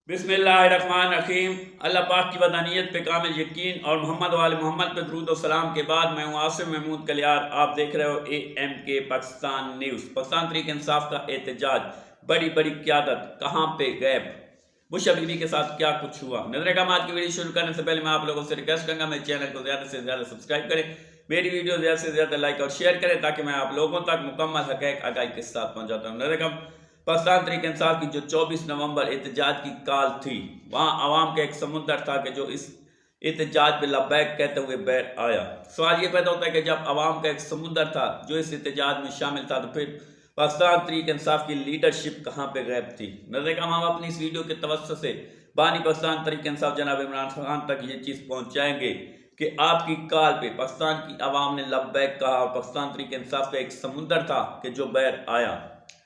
बिस्मिल्लाहिर्रहमानिर्रहीम। अल्लाह पाक की वदानियत पे कामिल यकीन और मोहम्मद वाले मोहम्मद पे दरूद और सलाम के बाद मैं हूँ आसिम महमूद कलियार। आप देख रहे हो AMK पाकिस्तान न्यूज़। पाकिस्तान तहरीक इंसाफ का एहतजाज, बड़ी बड़ी क़यादत कहाँ पे गैप, बुश बीबी के साथ क्या कुछ हुआ। नजर आज की वीडियो शुरू करने से पहले मैं आप लोगों से रिक्वेस्ट करूंगा मेरे चैनल को ज़्यादा से ज़्यादा सब्सक्राइब करें, मेरी वीडियो ज़्यादा से ज़्यादा लाइक और शेयर करें ताकि मैं आप लोगों तक मुकम्मल हक़ आगाही के साथ पहुँचाता हूँ। नजर पाकिस्तान तहरीक इंसाफ की जो 24 नवंबर एहतजाज की काल थी, वहाँ आवाम का एक समुंदर था कि जो इस एहतजाज पे लब्बैक कहते हुए बैठ आया। सवाल ये पैदा होता है कि जब आवाम का एक समुंदर था जो इस एहतजाज में शामिल था, तो फिर पाकिस्तान तहरीक इंसाफ की लीडरशिप कहाँ पे गैप थी। नजर हम अपनी इस वीडियो के तवज्जुह से बानी पाकिस्तान तहरीक इंसाफ जनाब इमरान खान तक ये चीज़ पहुँचाएंगे कि आपकी काल पे पाकिस्तान की आवाम ने लब्बैक कहा और पाकिस्तान तहरीक इंसाफ का एक समुंदर था कि जो बैर आया,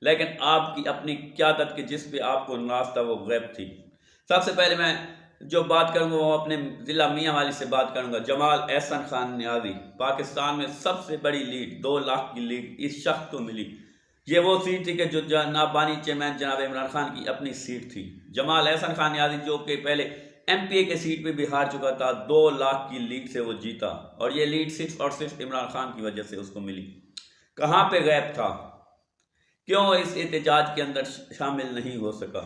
लेकिन आपकी अपनी क़यादत के जिस पे आपको नाज था वो गैब थी। सबसे पहले मैं जो बात करूँगा वो अपने ज़िला मियांवाली से बात करूँगा। जमाल एहसन खान नियाज़ी, पाकिस्तान में सबसे बड़ी लीड 2 लाख की लीड इस शख्स को मिली। ये वो सीट थी कि जो बानी चेयरमैन जनाब इमरान खान की अपनी सीट थी। जमाल एहसन खान नियाज़ी जो कि पहले MPA के सीट पे भी हार चुका था, 2 लाख की लीड से वो जीता और ये लीड सिर्फ और सिर्फ इमरान खान की वजह से उसको मिली। कहाँ पे गैप था, क्यों इस एहतजाज के अंदर शामिल नहीं हो सका।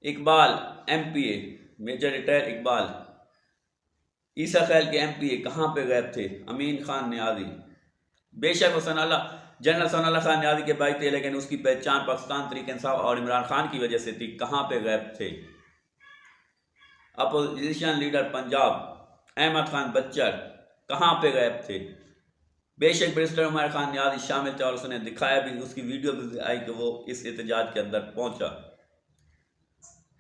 Iqbal MPA major retired Iqbal Isa Khel के MPA कहाँ पे गैप थे। अमीन खान नियाज़ी, बेशक वो जनरल सनाल्लाह खान नियाज़ी के भाई थे, लेकिन उसकी पहचान पाकिस्तान तहरीक इंसाफ और इमरान खान की वजह से थी। कहाँ पे गैप थे। अपोजिशन लीडर पंजाब अहमद खान बच्चर कहाँ पे गैप थे। बेशक बैरिस्टर उमर खान नियाज़ी शामिल थे और उसने दिखाया भी, उसकी वीडियो भी आई कि वो इस एहतजाज के अंदर पहुंचा।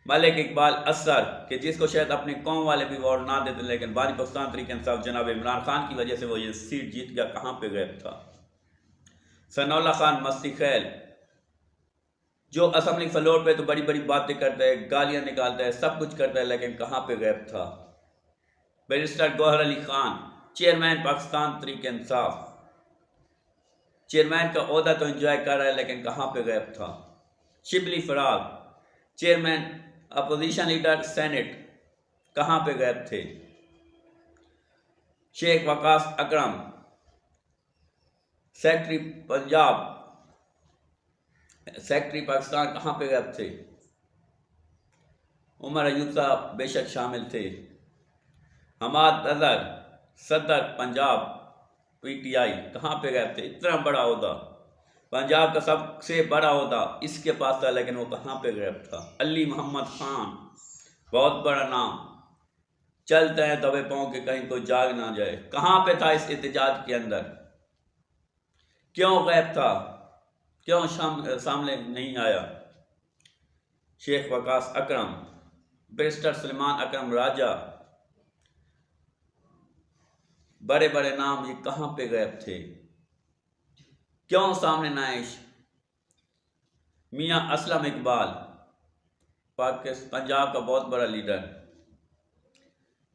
मलिक इकबाल असर कि जिसको शायद अपनी कौम वाले भी वोट ना देते, लेकिन बानी पाकिस्तान तहरीक इंसाफ जनाब इमरान खान की वजह से वो ये सीट जीत गया। कहाँ पे गैप था। सनाउल्लाह खान मस्ती खैल जो असम्बली फ्लोर पे तो बड़ी बड़ी बातें करता है, गालियां निकालता है, सब कुछ करता है, लेकिन कहाँ पे गैप था। Barrister Gauhar Ali Khan chairman Pakistan Tehreek Insaf, chairman का ओहदा तो एंजॉय कर रहा है, लेकिन कहाँ पे गैप था। Shibli Faraz chairman opposition leader senate कहाँ पे गैप थे। शेख वकास अकरम सेक्रेटरी पंजाब सेक्रेटरी पाकिस्तान कहाँ पे गैप थे। उमर अयूब साहब बेशक शामिल थे। हमाद अजहर सदर पंजाब PTI कहाँ पे गए थे। इतना बड़ा ओहदा, पंजाब का सबसे बड़ा ओहदा इसके पास था, लेकिन वो कहाँ पे गैप था। अली मोहम्मद खान बहुत बड़ा नाम, चलते हैं दबे पाँव के कहीं कोई जाग ना जाए, कहाँ पे था इस एहतजाज के अंदर, क्यों गैप था, क्यों सामने नहीं आया। शेख वकास अकरम बैरिस्टर सलमान अकरम राजा, बड़े बड़े नाम, ये कहाँ पे गैप थे, क्यों सामने ना आए। मियाँ असलम इकबाल पाकिस्तान पंजाब का बहुत बड़ा लीडर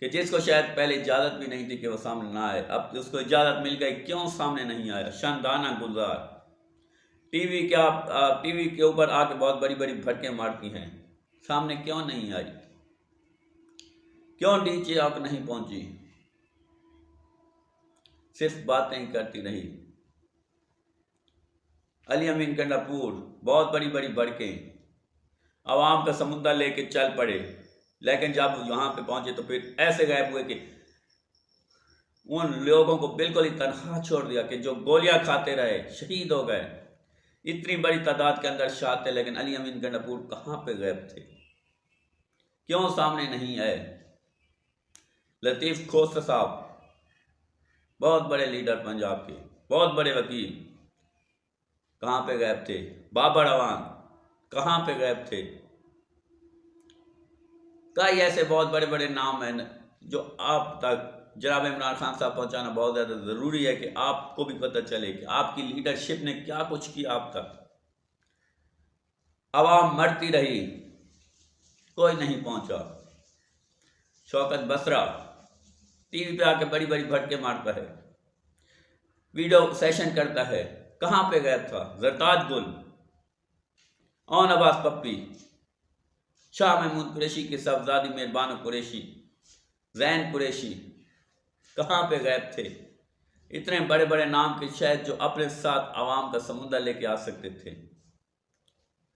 कि जिसको शायद पहले इजाज़त भी नहीं थी कि वो सामने ना आए, अब उसको इजाज़त मिल गई, क्यों सामने नहीं आया। शानदाना गुलजार टीवी के ऊपर आके बहुत बड़ी बड़ी भटके मारती हैं, सामने क्यों नहीं आई, क्यों DJ आप नहीं पहुंची, सिर्फ बातें ही करती रही। अली अमीन कंडापुर बहुत बड़ी बड़ी भड़कें, आवाम का समुद्र लेके चल पड़े, लेकिन जब यहाँ पे पहुंचे तो फिर ऐसे गायब हुए कि उन लोगों को बिल्कुल ही तनहा छोड़ दिया कि जो गोलियां खाते रहे, शहीद हो गए। इतनी बड़ी तादाद के अंदर शहादत थे, लेकिन अली अमीन कंडापुर कहाँ पे गैप थे, क्यों सामने नहीं आए। लतीफ़ खोसर साहब बहुत बड़े लीडर पंजाब के, बहुत बड़े वकील, कहाँ पे गैप थे। बाबर अवान कहाँ पे गैप थे। कई ऐसे बहुत बड़े बड़े नाम हैं जो आप तक जनाब इमरान खान साहब पहुंचाना बहुत ज़्यादा ज़रूरी है कि आपको भी पता चले कि आपकी लीडरशिप ने क्या कुछ किया आप तक। आवाम मरती रही, कोई नहीं पहुंचा। शौकत बसरा टीवी पे आके बड़ी बड़ी भटके मारता है, वीडियो सेशन करता है, कहाँ पे गैप था। जरताज गुल, ओन अब्बास पप्पी शाह महमूद कुरैशी की साहबजादी मेहरबानो कुरैशी जैन कुरैशी कहाँ पे गायब थे? इतने बड़े बड़े नाम के शहद जो अपने साथ आवाम का समुंदर लेके आ सकते थे।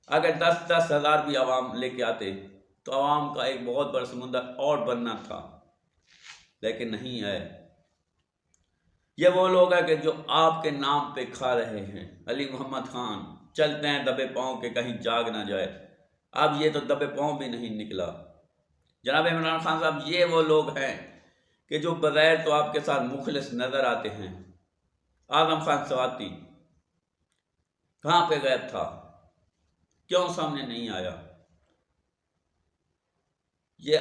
अगर 10-10 हज़ार भी आवाम लेके आते तो आवाम का एक बहुत बड़ा समुंदर और बनना था, लेकिन नहीं है। ये वो लोग हैं कि जो आपके नाम पे खा रहे हैं। अली मोहम्मद खान चलते हैं दबे पाँव के, कहीं जाग ना जाए। अब ये तो दबे पाँव भी नहीं निकला। जनाब इमरान खान साहब, ये वो लोग हैं कि जो बगैर तो आपके साथ मुखलिस नजर आते हैं। आजम खान सवाती कहाँ पे गायब था? क्यों सामने नहीं आया? ये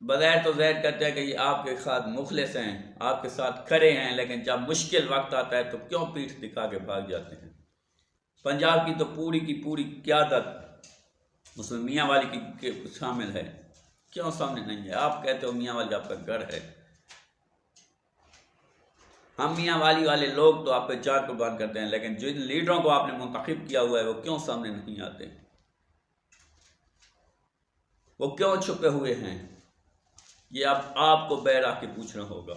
बगैर तो ज़ाहिर करते हैं कि ये आपके साथ मुखलिस हैं, आपके साथ खड़े हैं, लेकिन जब मुश्किल वक्त आता है तो क्यों पीठ दिखा के भाग जाते हैं। पंजाब की तो पूरी की पूरी क़यादत उसमें मियाँ वाली की शामिल है, क्यों सामने नहीं है? आप कहते हो मियाँ वाली आपका घर है। हम मियाँ वाली वाले लोग तो आप पे जान कुर्बान करते हैं, लेकिन जिन लीडरों को आपने मुंतखब किया हुआ है वो क्यों सामने नहीं आते? वो क्यों छुपे हुए हैं? ये अब आपको बैर आके पूछना होगा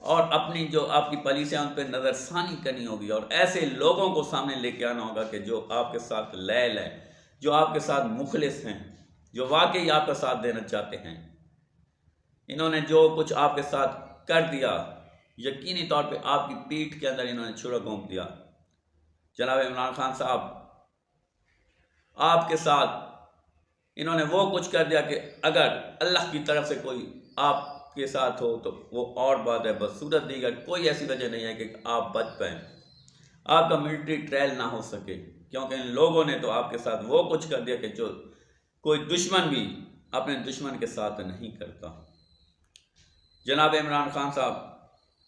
और अपनी जो आपकी पॉलिसियां उन पर नज़रसानी करनी होगी और ऐसे लोगों को सामने लेके आना होगा कि जो आपके साथ लैल है, जो आपके साथ मुखलिस हैं, जो वाकई आपका साथ देना चाहते हैं। इन्होंने जो कुछ आपके साथ कर दिया, यकीनी तौर पे आपकी पीठ के अंदर इन्होंने छुरा घोंप दिया। जनाब इमरान खान साहब, आपके साथ इन्होंने वो कुछ कर दिया कि अगर अल्लाह की तरफ से कोई आपके साथ हो तो वो और बात है, बस सूरत दीगर कोई ऐसी वजह नहीं है कि आप बच पाएँ, आपका मिलिट्री ट्रायल ना हो सके, क्योंकि इन लोगों ने तो आपके साथ वो कुछ कर दिया कि जो कोई दुश्मन भी अपने दुश्मन के साथ नहीं करता। जनाब इमरान खान साहब,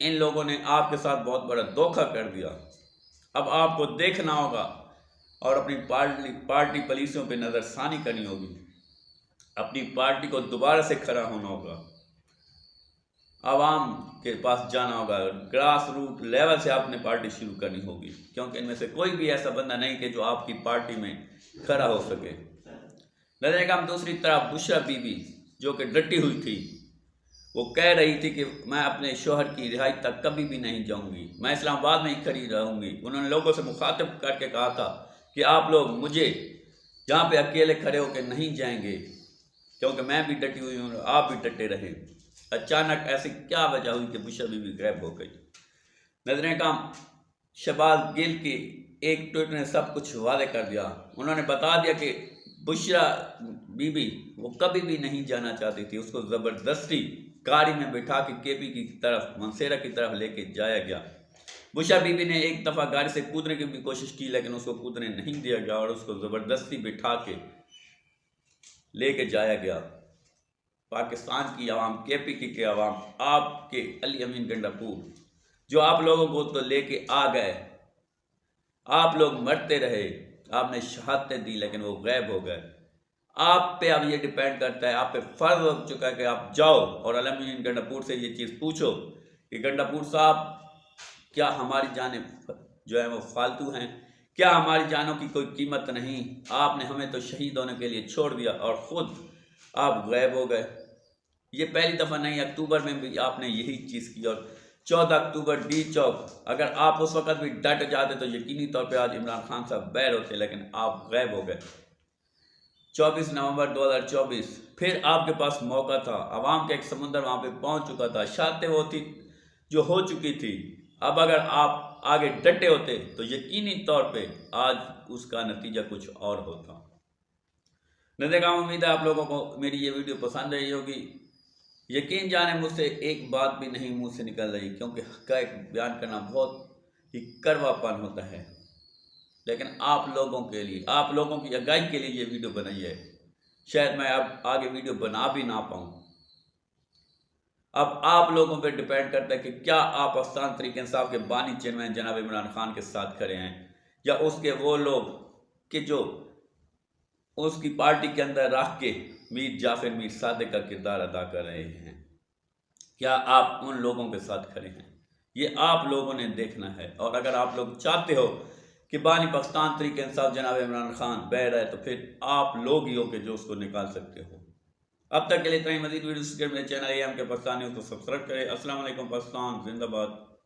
इन लोगों ने आपके साथ बहुत बड़ा धोखा कर दिया। अब आपको देखना होगा और अपनी पार्टी पॉलिसियों पे नज़रसानी करनी होगी। अपनी पार्टी को दोबारा से खड़ा होना होगा, आवाम के पास जाना होगा, ग्रास रूट लेवल से आपने पार्टी शुरू करनी होगी, क्योंकि इनमें से कोई भी ऐसा बंदा नहीं कि जो आपकी पार्टी में खड़ा हो सके। नजर कम दूसरी तरफ बुशरा बीबी जो कि डटी हुई थी, वो कह रही थी कि मैं अपने शोहर की रिहाई तक कभी भी नहीं जाऊंगी, मैं इस्लामाबाद में ही खड़ी रहूंगी। उन्होंने लोगों से मुखातिब करके कहा था कि आप लोग मुझे जहाँ पे अकेले खड़े होकर नहीं जाएंगे, क्योंकि मैं भी डटी हुई हूँ, आप भी डटे रहे। अचानक ऐसी क्या वजह हुई कि बुशरा बीबी गायब हो गई? नजरें कम शहबाज गिल की एक ट्वीट ने सब कुछ वादे कर दिया। उन्होंने बता दिया कि बुशरा बीबी वो कभी भी नहीं जाना चाहती थी, उसको ज़बरदस्ती गाड़ी में बिठा के केपी की तरफ, मनसेरा की तरफ लेके जाया गया। बुशरा बीबी ने एक दफ़ा गाड़ी से कूदने की भी कोशिश की, लेकिन उसको कूदने नहीं दिया गया और उसको ज़बरदस्ती बिठा के लेके जाया गया। पाकिस्तान की आवाम, केपी की आवाम, आपके अली अमीन गंडापुर जो आप लोगों को तो लेके आ गए, आप लोग मरते रहे, आपने शहादतें दी, लेकिन वो गायब हो गए। आप पे अब ये डिपेंड करता है, आप पे फर्ज हो चुका है कि आप जाओ और अली अमीन गंडापुर से ये चीज़ पूछो कि गंडापुर साहब, क्या हमारी जानें जो है वो फालतू हैं? क्या हमारी जानों की कोई कीमत नहीं? आपने हमें तो शहीद होने के लिए छोड़ दिया और ख़ुद आप गायब हो गए। ये पहली दफ़ा नहीं, अक्टूबर में भी आपने यही चीज़ की और 14 अक्टूबर डी चौक, अगर आप उस वक़्त भी डट जाते तो यकीनी तौर पे आज इमरान खान साहब बैर होते, लेकिन आप गायब हो गए। 24 नवंबर 2024 फिर आपके पास मौका था, आवाम का एक समुंदर वहाँ पे पहुँच चुका था, शातें वो थी जो हो चुकी थी। अब अगर आप आगे डटे होते तो यकीनी तौर पे आज उसका नतीजा कुछ और होता। नज़र उम्मीद है आप लोगों को मेरी ये वीडियो पसंद आई होगी। यकीन जाने मुझसे एक बात भी नहीं मुंह से निकल रही, क्योंकि हक़ाइक़ बयान करना बहुत ही कड़वापन होता है, लेकिन आप लोगों के लिए, आप लोगों की आगाही के लिए ये वीडियो बनाई है। शायद मैं अब आगे वीडियो बना भी ना पाऊँ। अब आप लोगों पे डिपेंड करता है कि क्या आप पाकिस्तान तहरीक इंसाफ के बानी चेयरमैन जनाब इमरान खान के साथ खड़े हैं, या उसके वो लोग कि जो उसकी पार्टी के अंदर रख के मीर जाफर मीर सादिक का किरदार अदा कर रहे हैं। क्या आप उन लोगों के साथ खड़े हैं? ये आप लोगों ने देखना है। और अगर आप लोग चाहते हो कि बानी पाकिस्तान तहरीक इंसाफ जनाब इमरान खान बैठ रहे, तो फिर आप लोग ही हो के जो उसको निकाल सकते हो। अब तक के लिए इतना ही। मजीद वीडियोस के मेरे चैनल AM के पाकिस्तान न्यूज़ को सब्सक्राइब करें। अस्सलाम वालेकुम। पाकिस्तान जिंदाबाद।